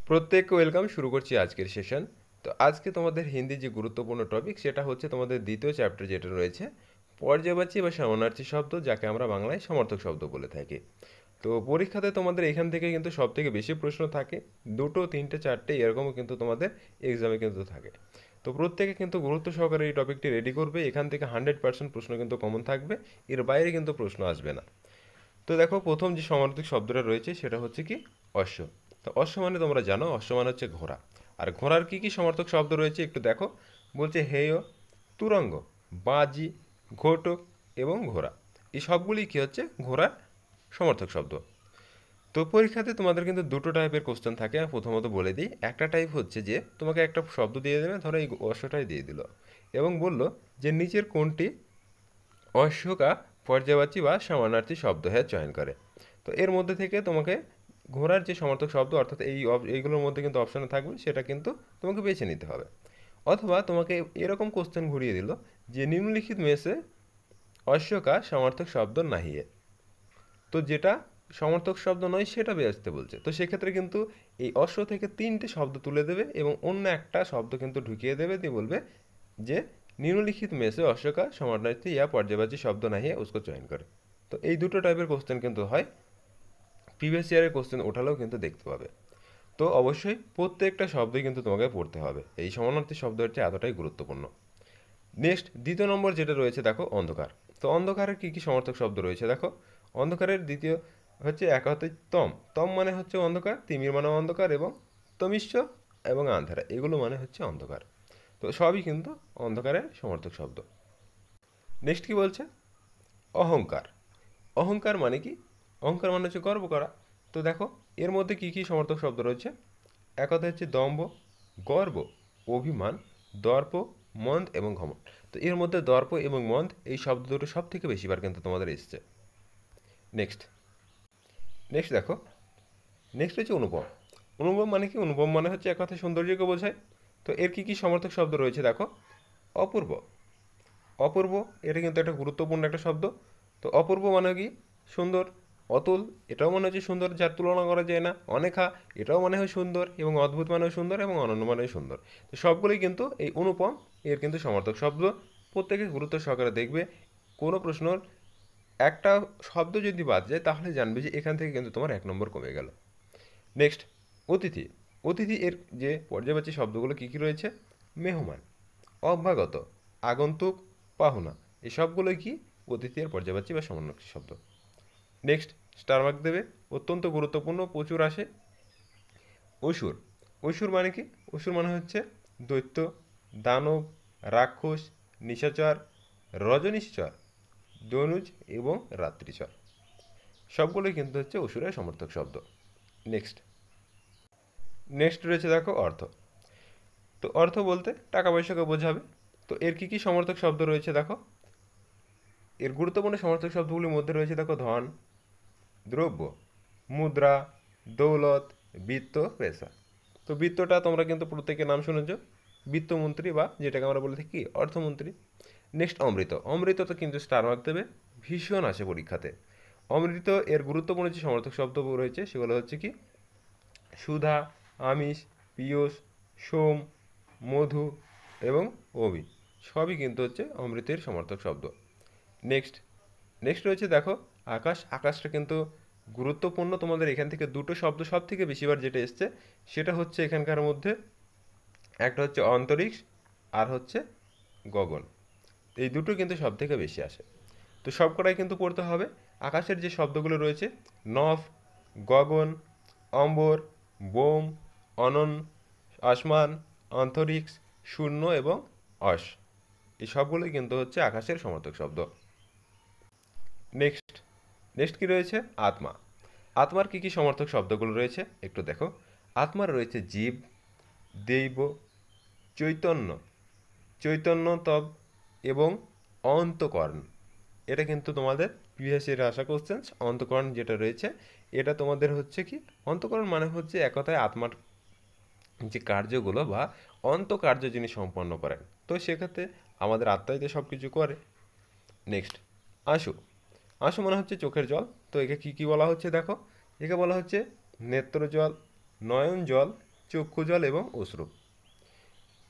প্রত্যেককে ওয়েলকাম। শুরু করছি আজকের সেশন। তো আজকে তোমাদের হিন্দি যে গুরুত্বপূর্ণ টপিক সেটা হচ্ছে তোমাদের দ্বিতীয় চ্যাপ্টার যেটা রয়েছে পর্যায়বাচী বা সমানার্থী শব্দ, যাকে আমরা বাংলায় সমার্থক শব্দ বলে থাকি। তো পরীক্ষাতে তোমাদের এখান থেকে কিন্তু সব থেকে বেশি প্রশ্ন থাকে, দুটো তিনটে চারটে এরকমও কিন্তু তোমাদের এক্সামে কিন্তু থাকে। তো প্রত্যেকে কিন্তু গুরুত্ব সহকারে এই টপিকটি রেডি করবে। এখান থেকে 100% প্রশ্ন কিন্তু কমন থাকবে, এর বাইরে কিন্তু প্রশ্ন আসবে না। তো দেখো, প্রথম যে সমার্থক শব্দটা রয়েছে সেটা হচ্ছে কি অশ্ব। তো অশ্ব মানে তোমরা জানো, অশ্ব মানে হচ্ছে ঘোড়া। আর ঘোড়ার কি কি সমার্থক শব্দ রয়েছে একটু দেখো। বলছে হেয়, তুরঙ্গ, বাজি, ঘোটক এবং ঘোড়া। এই সবগুলি কি হচ্ছে ঘোড়ার সমার্থক শব্দ। তো পরীক্ষাতে তোমাদের কিন্তু দুটো টাইপের কোশ্চেন থাকে। প্রথমত বলে দিই, একটা টাইপ হচ্ছে যে তোমাকে একটা শব্দ দিয়ে দেবে, ধরো এই অশ্বটাই দিয়ে দিল এবং বলল যে নিচের কোনটি অশ্বকা পর্যায়বাচী বা সমানার্থী শব্দ হয়ে চয়ন করে। তো এর মধ্যে থেকে তোমাকে ঘোড়ার যে সমার্থক শব্দ, অর্থাৎ এইগুলোর মধ্যে কিন্তু অপশানে থাকবে, সেটা কিন্তু তোমাকে বেছে নিতে হবে। অথবা তোমাকে এরকম কোশ্চেন ঘুরিয়ে দিল যে নিম্নলিখিত में से অশ্ব का সমার্থক শব্দ নাহিয়ে। তো যেটা সমার্থক শব্দ নয় সেটা বেচতে বলছে। তো সেক্ষেত্রে কিন্তু এই অশ্ব থেকে তিনটে শব্দ তুলে দেবে এবং অন্য একটা শব্দ কিন্তু ঢুকিয়ে দেবে, দিয়ে বলবে যে নিম্নলিখিত में से অশ্ব का সমানার্থী या পর্যায়বাচী শব্দ নাহিয়ে उसको চয়ন করে। তো এই দুটো টাইপের কোশ্চেন কিন্তু হয়, প্রিভিয়াস ইয়ারের কোশ্চেন ওঠালেও কিন্তু দেখতে পাবে। তো অবশ্যই প্রত্যেকটা শব্দই কিন্তু তোমাকে পড়তে হবে, এই সমানার্থী শব্দ হচ্ছে এতটাই গুরুত্বপূর্ণ। নেক্সট দ্বিতীয় নম্বর যেটা রয়েছে দেখো অন্ধকার। তো অন্ধকারের কী কী সমার্থক শব্দ রয়েছে দেখো। অন্ধকারের দ্বিতীয় হচ্ছে এক হতে তম। তম মানে হচ্ছে অন্ধকার, তিমির মানে অন্ধকার, এবং তমিশ্চ এবং আন্ধারা এগুলো মানে হচ্ছে অন্ধকার। তো সবই কিন্তু অন্ধকারের সমার্থক শব্দ। নেক্সট কি বলছে, অহংকার। অহংকার মানে কি, অহংকার মানে হচ্ছে গর্ব করা। তো দেখো এর মধ্যে কি কি সমার্থক শব্দ রয়েছে। এক কথা হচ্ছে দম্ভ, গর্ব, অভিমান, দর্প, মন্দ এবং ঘমণ্ড। তো এর মধ্যে দর্প এবং মন্দ এই শব্দ দুটো সব থেকে বেশিবার কিন্তু তোমাদের এসছে। নেক্সট নেক্সট দেখো, নেক্সট হচ্ছে অনুপম। অনুপম মানে কি, অনুপম মানে হচ্ছে এক কথায় সৌন্দর্যকে বোঝায়। তো এর কি কি সমার্থক শব্দ রয়েছে দেখো। অপূর্ব, অপূর্ব এটা কিন্তু একটা গুরুত্বপূর্ণ একটা শব্দ। তো অপূর্ব মানে কি সুন্দর। অতুল এটাও মনে হচ্ছে সুন্দর, যার তুলনা করা যায় না। অনেখা এটাও মনে হয় সুন্দর, এবং অদ্ভুত মানেও সুন্দর, এবং অনন্য মানেও সুন্দর। তো সবগুলোই কিন্তু এই অনুপম এর কিন্তু সমার্থক শব্দ। প্রত্যেকে গুরুত্ব সহকারে দেখবে। কোনো প্রশ্নর একটা শব্দ যদি বাদ যায় তাহলে জানবে যে এখান থেকে কিন্তু তোমার 1 নম্বর কমে গেল। নেক্সট অতিথি। অতিথি এর যে পর্যায়বাচী শব্দগুলো কী কী রয়েছে, মেহমান, অভ্যাগত, আগন্তুক, পাহুনা। এই সবগুলোই কি অতিথির পর্যায়বাচী বা সমানার্থী শব্দ। নেক্সট স্টার মার্ক দেবে, অত্যন্ত গুরুত্বপূর্ণ, প্রচুর আসে। অসুর। অসুর মানে কি, অসুর মানে হচ্ছে দৈত্য, দানব, রাক্ষস, নিশাচর, রজনীশ্বর, দনুজ এবং রাত্রিচর। সবগুলোই কিন্তু হচ্ছে অসুরের সমর্থক শব্দ। নেক্সট নেক্সট রয়েছে দেখো অর্থ। তো অর্থ বলতে টাকা পয়সাকে বোঝাবে। তো এর কী কী সমর্থক শব্দ রয়েছে দেখো। এর গুরুত্বপূর্ণ সমর্থক শব্দগুলির মধ্যে রয়েছে দেখো ধন, দ্রব্য, মুদ্রা, দৌলত, বিত্ত, পেশা। তো বিত্তটা তোমরা কিন্তু প্রত্যেকের নাম শুনেছ, বিত্তমন্ত্রী বা যেটাকে আমরা বলে থাকি অর্থমন্ত্রী। নেক্সট অমৃত। অমৃত তো কিন্তু স্টার মার্ক দেবে, ভীষণ আসে পরীক্ষাতে। অমৃত এর গুরুত্বপূর্ণ যে সমর্থক শব্দ রয়েছে সেগুলো হচ্ছে কি সুধা, আমিষ, পিয়ুষ, সোম, মধু এবং অভি। সবই কিন্তু হচ্ছে অমৃতের সমর্থক শব্দ। নেক্সট নেক্সট রয়েছে দেখো আকাশ। আকাশটা কিন্তু গুরুত্বপূর্ণ। তোমাদের এখান থেকে দুটো শব্দ সব থেকে বেশিবার যেটা এসছে সেটা হচ্ছে এখানকার মধ্যে একটা হচ্ছে অন্তরিক্ষ আর হচ্ছে গগন। এই দুটো কিন্তু সব থেকে বেশি আসে। তো সবকটাই কিন্তু পড়তে হবে। আকাশের যে শব্দগুলো রয়েছে নভ, গগন, অম্বর, বোম, অনন, আসমান, অন্তরিক্ষ, শূন্য এবং অস। এই সবগুলোই কিন্তু হচ্ছে আকাশের সমর্থক শব্দ। নেক্সট নেক্সট কী রয়েছে, আত্মা। আত্মার কী কী সমর্থক শব্দগুলো রয়েছে একটু দেখো। আত্মার রয়েছে জীব, দৈব, চৈতন্য, চৈতন্য তব এবং অন্তকরণ। এটা কিন্তু তোমাদের প্রিভিয়াস ইয়ারে আসা কোশ্চেন। অন্তকরণ যেটা রয়েছে এটা তোমাদের হচ্ছে কি, অন্তকরণ মানে হচ্ছে এক কথায় আত্মার যে কার্যগুলো বা অন্তকার্য যিনি সম্পন্ন করেন। তো সেক্ষেত্রে আমাদের আত্মাই তো সব কিছু করে। নেক্সট আশু। আশু মানে হচ্ছে চোখের জল। তো একে কী কী বলা হচ্ছে দেখো। একে বলা হচ্ছে নেত্র জল, নয়ন জল, চক্ষুজল এবং অশ্রু।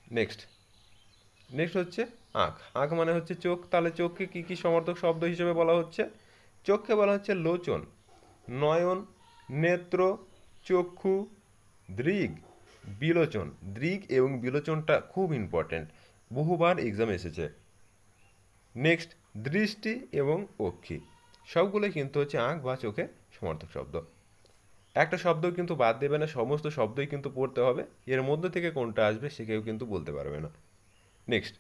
নেক্সট নেক্সট হচ্ছে আঁখ। আঁখ মানে হচ্ছে চোখ। তাহলে চোখকে কী কী সমর্থক শব্দ হিসেবে বলা হচ্ছে? চোখকে বলা হচ্ছে লোচন, নয়ন, নেত্র, চক্ষু, দৃগ, বিলোচন। দৃগ এবং বিলোচনটা খুব ইম্পর্ট্যান্ট, বহুবার এক্সাম এসেছে। নেক্সট দৃষ্টি এবং অক্ষি, সবগুলোই কিন্তু হচ্ছে আঁখ বা চোখের সমর্থক শব্দ। একটা শব্দ কিন্তু বাদ দেবে না, সমস্ত শব্দই কিন্তু পড়তে হবে, এর মধ্যে থেকে কোনটা আসবে সে কেউ কিন্তু বলতে পারবে না। নেক্সট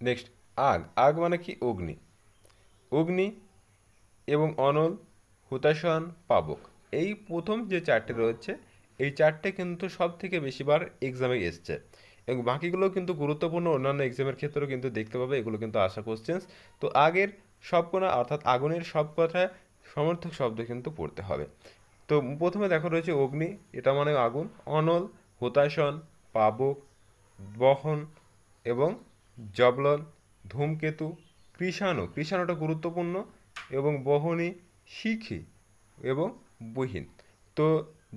নেক্সট আগ। আগ মানে কি? অগ্নি। অগ্নি এবং অনল, হুতাশন, পাবক, এই প্রথম যে চারটে রয়েছে এই চারটে কিন্তু সব থেকে বেশিবার এক্সামে এসছে, এবং বাকিগুলো কিন্তু গুরুত্বপূর্ণ অন্যান্য এক্সামের ক্ষেত্রেও কিন্তু দেখতে পাবে, এগুলো কিন্তু আসা কোশ্চেন্স। তো আগের সব কোনা অর্থাৎ আগুনের সব কথায় সমর্থক শব্দ কিন্তু পড়তে হবে। তো প্রথমে দেখো রয়েছে অগ্নি, এটা মানে আগুন, অনল, হুতাশন, পাবক, বহন এবং জবলন, ধূমকেতু, কৃষাণু, কৃষাণুটা গুরুত্বপূর্ণ, এবং বহনী, শিখি এবং বহিন। তো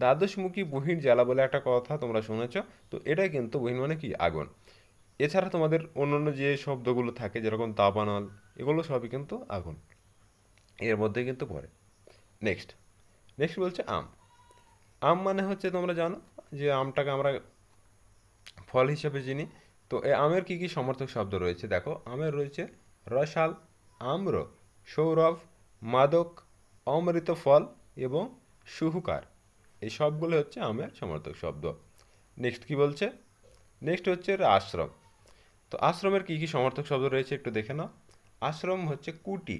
দ্বাদশমুখী বহিন জ্বালা বলে একটা কথা তোমরা শুনেছ, তো এটাই কিন্তু বহিন মানে কি? আগুন। এছাড়া তোমাদের অন্যান্য যে শব্দগুলো থাকে যেরকম দাবানল, এগুলো সবই কিন্তু আগুন এর মধ্যে কিন্তু পড়ে। নেক্সট নেক্সট বলছে আম। আম মানে হচ্ছে তোমরা জানো যে আমটাকে আমরা ফল হিসেবে চিনি। তো এই আমের কী কী সমর্থক শব্দ রয়েছে দেখো, আমের রয়েছে রসাল, আম্র, সৌরভ, মাদক, অমৃত ফল এবং সুহুকার, এই সবগুলো হচ্ছে আমের সমর্থক শব্দ। নেক্সট কি বলছে? নেক্সট হচ্ছে আশ্রম। তো আশ্রমের কী কী সমর্থক শব্দ রয়েছে একটু দেখে নাও। আশ্রম হচ্ছে কুটি,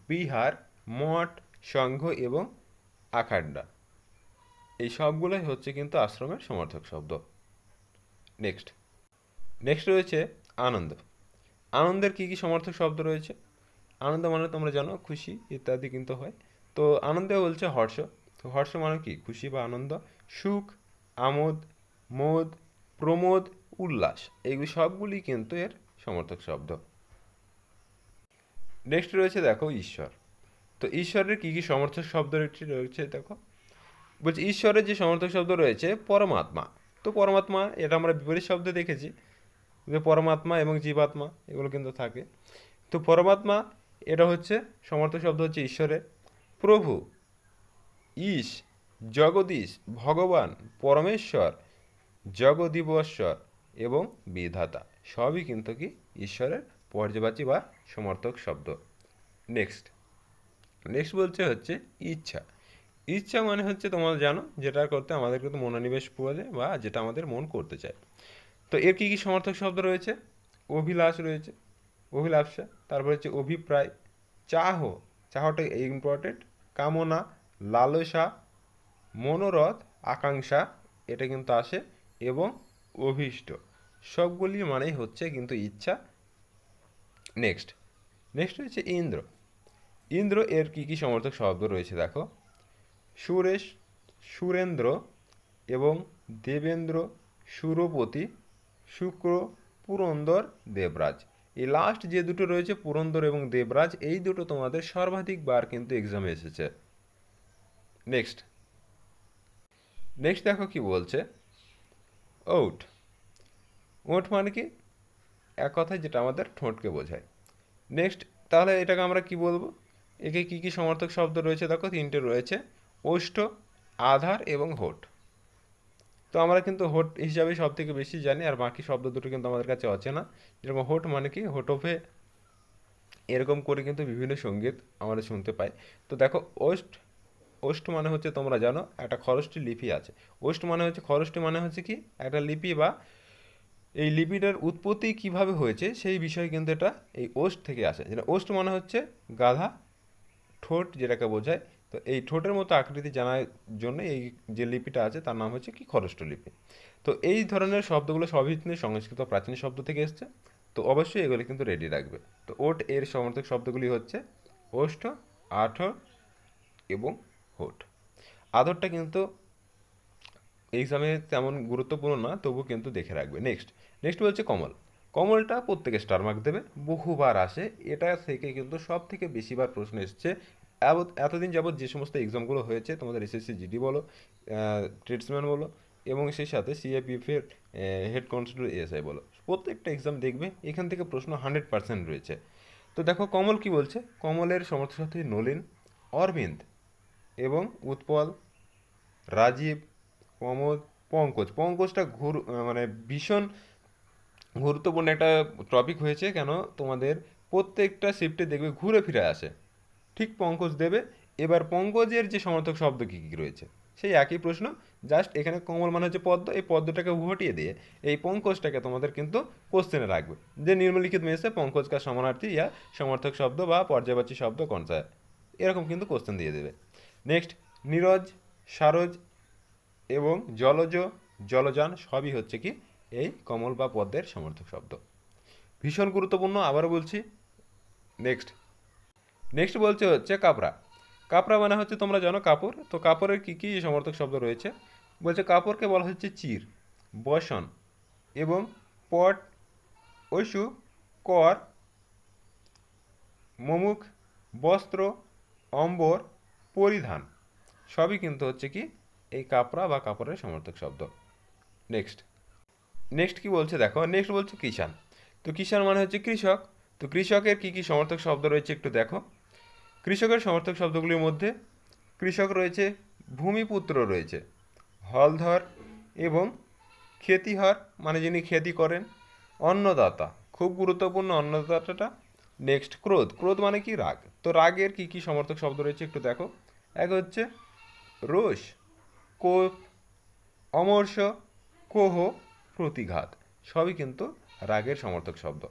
বিহার, মঠ, সংঘ এবং আখাড্ডা, এই সবগুলোই হচ্ছে কিন্তু আশ্রমের সমর্থক শব্দ। নেক্সট নেক্সট রয়েছে আনন্দ। আনন্দের কী কী সমর্থক শব্দ রয়েছে? আনন্দ মানে তোমরা জানো খুশি ইত্যাদি কিন্তু হয়। তো আনন্দে বলছে হর্ষ। তো হর্ষ মানে কি? খুশি বা আনন্দ। সুখ, আমোদ, মোদ, প্রমোদ, উল্লাস, এইগুলি সবগুলি কিন্তু এর সমর্থক শব্দ। নেক্সট রয়েছে দেখো ঈশ্বর। তো ঈশ্বরের কী কী সমর্থক শব্দ রয়েছে দেখো, বলছি ঈশ্বরের যে সমর্থক শব্দ রয়েছে পরমাত্মা। তো পরমাত্মা এটা আমরা বিপরীত শব্দে দেখেছি যে পরমাত্মা এবং জীবাত্মা এগুলো কিন্তু থাকে। তো পরমাত্মা এটা হচ্ছে সমর্থক শব্দ হচ্ছে ঈশ্বরের। প্রভু, ঈশ, জগদীশ, ভগবান, পরমেশ্বর, জগদীশ্বর এবং বিধাতা, সবই কিন্তু কি ঈশ্বরের পর্যবাচী বা সমর্থক শব্দ। নেক্সট নেক্সট বলছে হচ্ছে ইচ্ছা। ইচ্ছা মানে হচ্ছে তোমরা জানো যেটা করতে আমাদের কিন্তু মনোনিবেশ পাওয়া যায় বা যেটা আমাদের মন করতে চায়। তো এর কী কী সমর্থক শব্দ রয়েছে? অভিলাষ রয়েছে, অভিলাষা, তারপর হচ্ছে অভিপ্রায়, চাহ, চাহটা ইম্পর্টেন্ট, কামনা, লালসা, মনোরথ, আকাঙ্ক্ষা, এটা কিন্তু আসে, এবং অভীষ্ট, সবগুলি মানেই হচ্ছে কিন্তু ইচ্ছা। নেক্সট নেক্সট হচ্ছে ইন্দ্র। ইন্দ্র এর কী কী সমর্থক শব্দ রয়েছে দেখো, সুরেশ, সুরেন্দ্র এবং দেবেন্দ্র, সুরপতি, শুক্র, পুরন্দর, দেবরাজ। এই লাস্ট যে দুটো রয়েছে পুরন্দর এবং দেবরাজ, এই দুটো তোমাদের সর্বাধিকবার কিন্তু এক্সামে এসেছে। নেক্সট নেক্সট দেখো কি বলছে, ওট। ওট মানে কি? এক কথায় যেটা আমাদের ঠোঁটকে বোঝায়। নেক্সট তাহলে এটাকে আমরা কি বলবো? একে কী কী সমর্থক শব্দ রয়েছে দেখো, তিনটে রয়েছে, ওষ্ঠ, আধার এবং হোট। তো আমরা কিন্তু হোট হিসাবে সব থেকে বেশি জানি, আর বাকি শব্দ দুটো কিন্তু আমাদের কাছে অচেনা। যেরকম হোট মানে কি? হোটোফে, এরকম করে কিন্তু বিভিন্ন সঙ্গীত আমরা শুনতে পাই। তো দেখো ওষ্ঠ, ওষ্ঠ মানে হচ্ছে তোমরা জানো একটা খরষ্টি লিপি আছে। ওষ্ঠ মানে হচ্ছে খরষ্টি মানে হচ্ছে কি একটা লিপি, বা এই লিপিটার উৎপত্তি কিভাবে হয়েছে সেই বিষয়ে কিন্তু এটা এই ওষ্ঠ থেকে আসে। যেটা ওষ্ঠ মানে হচ্ছে গাধা, ঠোঁট যেটাকে বোঝায়। তো এই ঠোঁটের মতো আকৃতি জানার জন্য এই যে লিপিটা আছে তার নাম হচ্ছে কি খরষ্ঠ লিপি। তো এই ধরনের শব্দগুলো সবই কিন্তু সংস্কৃত প্রাচীন শব্দ থেকে এসছে। তো অবশ্যই এগুলি কিন্তু রেডি রাখবে। তো ওট এর সমর্থক শব্দগুলি হচ্ছে ওষ্ঠ, আঠর এবং হোট। আদরটা কিন্তু এক্সামে তেমন গুরুত্বপূর্ণ না, তবু কিন্তু দেখে রাখবে। নেক্সট নেক্সট বলছে কমল। কমলটা প্রত্যেকে স্টার মার্ক দেবে, বহুবার আসে, এটা থেকে কিন্তু সব থেকে বেশিবার প্রশ্ন এসছে এতদিন যাবৎ যে সমস্ত এক্সামগুলো হয়েছে তোমাদের এসএসসি জিডি বলো, ট্রেডসম্যান বলো, এবং সেই সাথে সিএপিএফের হেড কনস্টেবল এএসআই বলো, প্রত্যেকটা এক্সাম দেখবে এখান থেকে প্রশ্ন 100% রয়েছে। তো দেখো কমল কি বলছে, কমলের সমর্থক সাথী নলিন, অরবিন্দ এবং উৎপল, রাজীব, প্রমোদ, পঙ্কজ। পঙ্কজটা মানে ভীষণ গুরুত্বপূর্ণ একটা টপিক হয়েছে, কেন তোমাদের প্রত্যেকটা শিফটে দেখবে ঘুরে ফিরে আসে। ঠিক পঙ্কজ দেবে। এবার পঙ্কজের যে সমর্থক শব্দ কী কী রয়েছে সেই একই প্রশ্ন, জাস্ট এখানে কমল মানে হচ্ছে পদ্ম, এই পদ্মটাকে ঘটিয়ে দিয়ে এই পঙ্কজটাকে তোমাদের কিন্তু কোশ্চেনে রাখবে যে নিম্নলিখিত में से পঙ্কজ का समानार्थी या সমর্থক শব্দ বা পর্যায়বাচী শব্দ কোনটা, এরকম কিন্তু কোশ্চেন দিয়ে দেবে। নেক্সট, নীরজ, সারজ এবং জলজ, জলযান সবই হচ্ছে কি এই কমল বা পদ্মের সমর্থক শব্দ। ভীষণ গুরুত্বপূর্ণ, আবারও বলছি। নেক্সট নেক্সট বলছে হচ্ছে কাপড়া। কাপড়া মানে হচ্ছে তোমরা জানো কাপড়, তো কাপড়ের কী কী সমর্থক শব্দ রয়েছে বলছে, কাপড়কে বলা হচ্ছে চির, বসন এবং পট, ঐশু, কর, মুমুখ, বস্ত্র, অম্বর, পরিধান সবই কিন্তু হচ্ছে কি এই কাপড়া বা কাপড়ের সমর্থক শব্দ। নেক্সট নেক্সট কি বলছে দেখো, নেক্সট বলছে কিষান। তো কিষান মানে হচ্ছে কৃষক। তো কৃষকের কী কী সমর্থক শব্দ রয়েছে একটু দেখো। কৃষকের সমর্থক শব্দগুলির মধ্যে কৃষক রয়েছে, ভূমিপুত্র রয়েছে, হলধর এবং খেতিহর মানে যিনি খেতি করেন, অন্নদাতা খুব গুরুত্বপূর্ণ অন্নদাতাটা। নেক্সট ক্রোধ, ক্রোধ মানে কি রাগ। তো রাগের কী কী সমর্থক শব্দ রয়েছে একটু দেখো। এক হচ্ছে রোষ, কোপ, অমর্ষ, কোহ, প্রতিঘাত সবই কিন্তু রাগের সমর্থক শব্দ।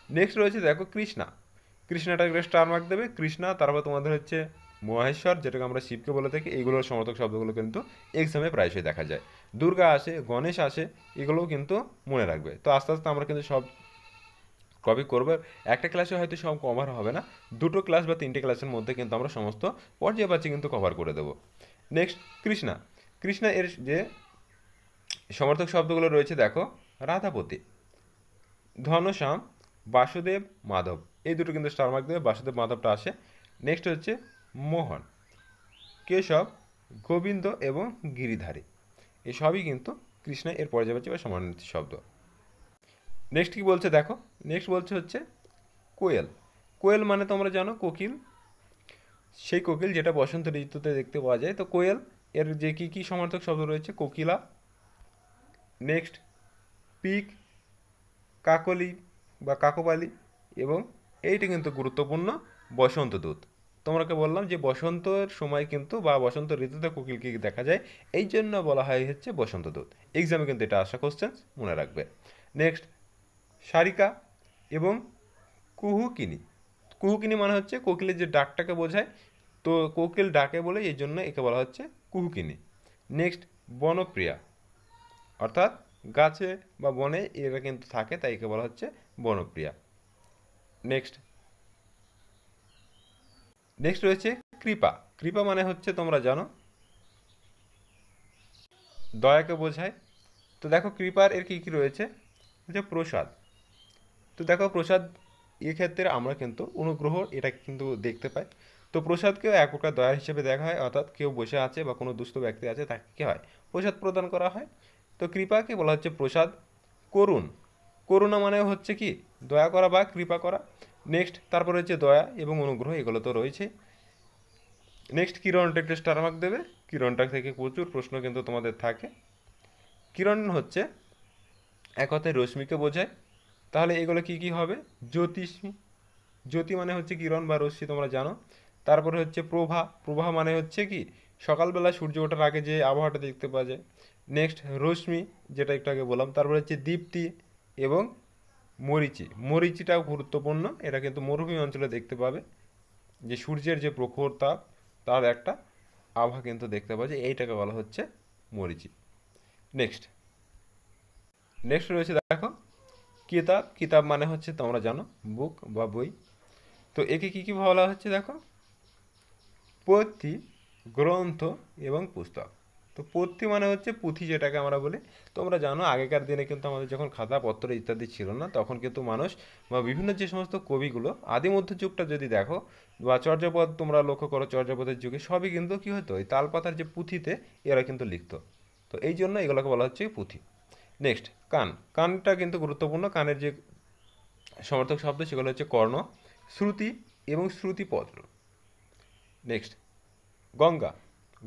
নেক্সট রয়েছে দেখো কৃষ্ণা। কৃষ্ণাটাকে স্টার মার্ক দেবে, কৃষ্ণা। তারপর তোমাদের হচ্ছে মহেশ্বর, যেটাকে আমরা শিবকে বলে থাকি। এইগুলোর সমর্থক শব্দগুলো কিন্তু এক্সামে প্রায়শই দেখা যায়। দুর্গা আসে, গণেশ আসে, এগুলোও কিন্তু মনে রাখবে। তো আস্তে আস্তে আমরা কিন্তু সব কপি করবো। একটা ক্লাসে হয়তো সব কভার হবে না, দুটো ক্লাস বা তিনটে ক্লাসের মধ্যে কিন্তু আমরা সমস্ত পর্যায়বাচী কিন্তু কভার করে দেবো। নেক্সট কৃষ্ণা। কৃষ্ণা এর যে সমর্থক শব্দগুলো রয়েছে দেখো, রাধাপতি, ধনশ্যাম, বাসুদেব, মাধব, এই দুটো কিন্তু স্টার মার্ক দেবে, বাসুদেব মাধবটা আসে। নেক্সট হচ্ছে মোহন, কেশব, গোবিন্দ এবং গিরিধারী, এই সবই কিন্তু কৃষ্ণ এর পর্যায়বাচী বা সমানার্থী শব্দ। নেক্সট কি বলছে দেখো, নেক্সট বলছে হচ্ছে কোয়েল। কোয়েল মানে তোমরা জানো কোকিল, সেই কোকিল যেটা বসন্ত ঋতুতে দেখতে পাওয়া যায়। তো কোয়েল এর যে কী কী সমার্থক শব্দ রয়েছে, কোকিলা, নেক্সট পিক, কাকলি বা কাকবালি, এবং এইটা কিন্তু গুরুত্বপূর্ণ বসন্ত দূত। তোমাকে বললাম যে বসন্তের সময় কিন্তু বা বসন্ত ঋতুতে কোকিলকে দেখা যায়, এই জন্য বলা হয় হচ্ছে বসন্ত দূত। এক্সামে কিন্তু এটা আসা কোশ্চেন, মনে রাখবে। নেক্সট সারিকা এবং কুহুকিনি। কুহুকিনি মানে হচ্ছে কোকিলের যে ডাকটাকে বোঝায়, তো কোকিল ডাকে বলে এই জন্য একে বলা হচ্ছে কুহুকিনি। নেক্সট বনপ্রিয়া, অর্থাৎ গাছে বা বনে এরা কিন্তু থাকে, তাই একে বলা হচ্ছে বনপ্রিয়া। নেক্সট নেক্সট রয়েছে কৃপা। কৃপা মানে হচ্ছে তোমরা জানো দয়াকে বোঝায়। তো দেখো কৃপার এর কী কী রয়েছে, যে প্রসাদ। তো দেখো প্রসাদ এক্ষেত্রে আমরা কিন্তু অনুগ্রহ এটা কিন্তু দেখতে পাই। তো প্রসাদকেও এক প্রকার দয়া হিসেবে দেখা হয়, অর্থাৎ কেউ বসে আছে বা কোনো দুস্থ ব্যক্তি আছে তাকে কী হয়, প্রসাদ প্রদান করা হয়। তো কৃপাকে বলা হচ্ছে প্রসাদ। করুণ, করুণা মানে হচ্ছে কি দয়া করা বা কৃপা করা। নেক্সট তারপরে হচ্ছে দয়া এবং অনুগ্রহ, এগুলো তো রয়েছে। নেক্সট কিরণটা একটু স্টার মার্ক দেবে, কিরণটা থেকে প্রচুর প্রশ্ন কিন্তু তোমাদের থাকে। কিরণ হচ্ছে এক কথায় রশ্মিকে বোঝায়। তাহলে এগুলো কি কি হবে, জ্যোতিষী, জ্যোতি মানে হচ্ছে কিরণ বা রশ্মি তোমরা জানো। তারপরে হচ্ছে প্রভা, প্রভা মানে হচ্ছে কি সকালবেলা সূর্য ওঠার আগে যে আবহাওয়াটা দেখতে পাওয়া যায়। নেক্সট রশ্মি, যেটা একটু আগে বললাম। তারপরে হচ্ছে দীপ্তি এবং মরীচি। মরীচিটাও গুরুত্বপূর্ণ, এটা কিন্তু মরুভূমি অঞ্চলে দেখতে পাবে, যে সূর্যের যে প্রখর তাপ তার একটা আভা কিন্তু দেখতে পাওয়া যায়, এইটাকে বলা হচ্ছে মরীচি। নেক্সট নেক্সট রয়েছে দেখো কিতাব। কিতাব মানে হচ্ছে তোমরা জানো বুক বা বই। তো একে কী কী বলা হচ্ছে দেখো, পুঁথি, গ্রন্থ এবং পুস্তক। তো তো পথ্যি মানে হচ্ছে পুঁথি, যেটাকে আমরা বলি। তোমরা জানো আগেকার দিনে কিন্তু আমাদের যখন খাতাপত্র ইত্যাদি ছিল না, তখন কিন্তু মানুষ বা বিভিন্ন যে সমস্ত কবিগুলো আদি মধ্যযুগটা যদি দেখো বা চর্যাপদ তোমরা লক্ষ্য করো, চর্যাপদের যুগে সবই কিন্তু কী হতো, ওই তালপাতার যে পুঁথিতে এরা কিন্তু লিখতো। তো এই জন্য এগুলোকে বলা হচ্ছে পুঁথি। নেক্সট, কান। কানটা কিন্তু গুরুত্বপূর্ণ। কানের যে সমর্থক শব্দ সেগুলো হচ্ছে কর্ণ, শ্রুতি এবং শ্রুতিপদ। নেক্সট, গঙ্গা।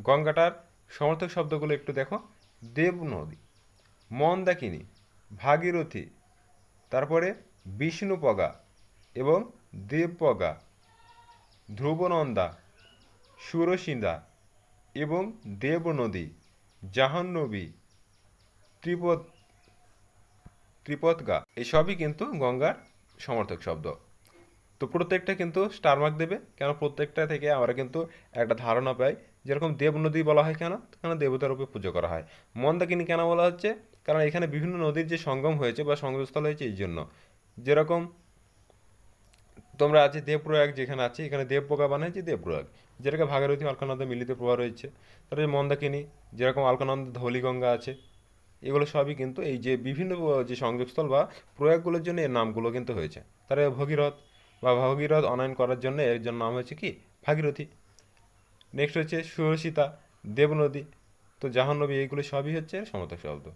গঙ্গাটার সমর্থক শব্দগুলো একটু দেখো। দেব নদী, মন্দাকিনী, ভাগীরথী, তারপরে বিষ্ণুপগা এবং দেবপগা, ধ্রুবনন্দা, সুরসিন্দা এবং দেবনদী, জাহ্নবী, ত্রিপদ ত্রিপদগা, এসবই কিন্তু গঙ্গার সমর্থক শব্দ। তো প্রত্যেকটা কিন্তু স্টার মার্ক দেবে, কেন প্রত্যেকটা থেকে আমরা কিন্তু একটা ধারণা পাই। যেরকম দেব নদী বলা হয় কেন, কেন দেবতার রূপে পুজো করা হয়। মন্দাকিনী কেন বলা হচ্ছে, কারণ এখানে বিভিন্ন নদীর যে সঙ্গম হয়েছে বা সংযোগস্থল হয়েছে এই জন্য। যেরকম তোমরা আছে দেবপ্রয়াগ, যেখানে আছে এখানে দেবপ্রগা বানিয়েছে দেবপ্রয়াগ, যেটাকে ভাগীরথী অলকানন্দা মিলিত প্রবাহ রয়েছে। তারপরে মন্দাকিনী, যেরকম অলকানন্দা ধৌলিগঙ্গা আছে। এগুলো সবই কিন্তু এই যে বিভিন্ন যে সংযোগস্থল বা প্রয়াগগুলোর জন্য এর নামগুলো কিন্তু হয়েছে। তারপরে ভগীরথ বা ভগীরথ অনয়ন করার জন্য এর জন্য নাম হয়েছে কি, ভাগীরথী। নেক্সট হচ্ছে সুরসিতা, দেবনদী, তো জাহ্নবী, এইগুলো সবই হচ্ছে সমর্থক শব্দ।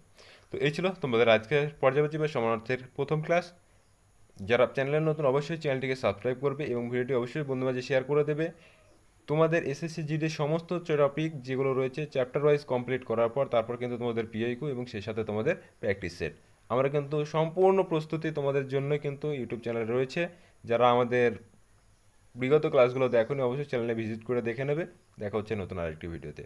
তো এই ছিল তোমাদের আজকের পর্যায়বাচী বা সমানার্থের প্রথম ক্লাস। যারা চ্যানেলের নতুন অবশ্যই চ্যানেলটিকে সাবস্ক্রাইব করবে এবং ভিডিওটি অবশ্যই বন্ধুর মাঝে শেয়ার করে দেবে। তোমাদের এসএসসি জিডির সমস্ত টপিক যেগুলো রয়েছে চ্যাপ্টার ওয়াইজ কমপ্লিট করার পর তারপর কিন্তু তোমাদের পিআইকিউ এবং সেই সাথে তোমাদের প্র্যাকটিস সেট, আমরা কিন্তু সম্পূর্ণ প্রস্তুতি তোমাদের জন্য কিন্তু ইউটিউব চ্যানেলে রয়েছে। যারা আমাদের বিগত ক্লাসগুলো দেখোনি অবশ্যই চ্যানেলে ভিজিট করে দেখে নেবে। দেখা হচ্ছে নতুন আরেকটি ভিডিওতে।